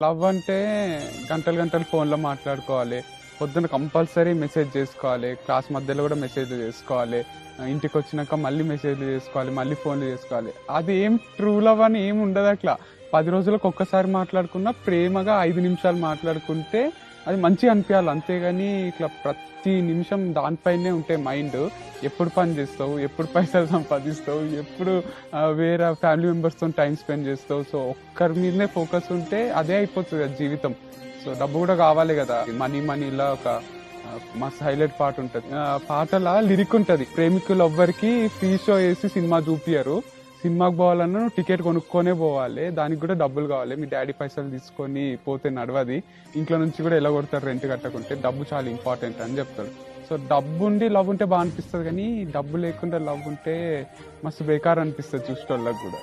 Love అంటే గంటలు గంటలు ఫోన్‌లో మాట్లాడుకోవాలి. పొద్దున కంపల్సరీ మెసేజ్ చేసుకోవాలి. క్లాస్ మధ్యలో గూడా మెసేజ్‌లు చేసుకోవాలి. ఇంటికొచ్చినాక మళ్ళీ మెసేజ్‌లు చేసుకోవాలి. మళ్ళీ ఫోన్‌లు చేసుకోవాలి. అది ఏం ట్రూ లవ్ అని ఏమి ఉండదట్లా. 10 రోజులకు ఒక్కసారి మాట్లాడుకున్నా ప్రేమగా 5 నిమిషాలు మాట్లాడుకుంటే అది మంచిగా అనిపియాలి. అంతేగాని ఇట్లా ప్రతి నిమిషం దానిపైనే ఉంటే మైండ్ ఎప్పుడు పని చేస్తావు? ఎప్పుడు పైసలు సంపాదిస్తావు? ఎప్పుడు వేరే ఫ్యామిలీ మెంబర్స్‌తోని టైమ్ స్పెండ్ చేస్తావు. సో, ఒక్కరి మీదనే ఫోకస్ ఉంటే అదే అయిపోతది అది జీవితం. సో, డబ్బు గూడా కావాలి గదా! 'మనీ మనీ'లా ఒక మస్తు హైలైట్ పాట ఉంటది. పాటల లిరిక్ ఉంటది. ప్రేమికులెవ్వరికీ ఫ్రీ షో ఏసి సినిమా చూపియరు. సినిమాకి పోవాలన్నా నువ్వు టికెట్ కొనుక్కొనే పోవాలి. దానికి గూడా డబ్బులు కావాలి. మీ డ్యాడీ పైసలు తీసుకొని పోతే నడవది. ఇంట్లో నుంచి గూడా ఎల్లగొడతారు రెంట్ కట్టకుంటే. డబ్బు చాలా ఇంపార్టెంట్ అని చెప్తాడు. సో, డబ్బుండి లవ్ ఉంటే బా అనిపిస్తది గానీ, డబ్బు లేకుండా లవ్ ఉంటే మస్తు బేకార్ అనిపిస్తది చూసేటోళ్ళకి గూడా.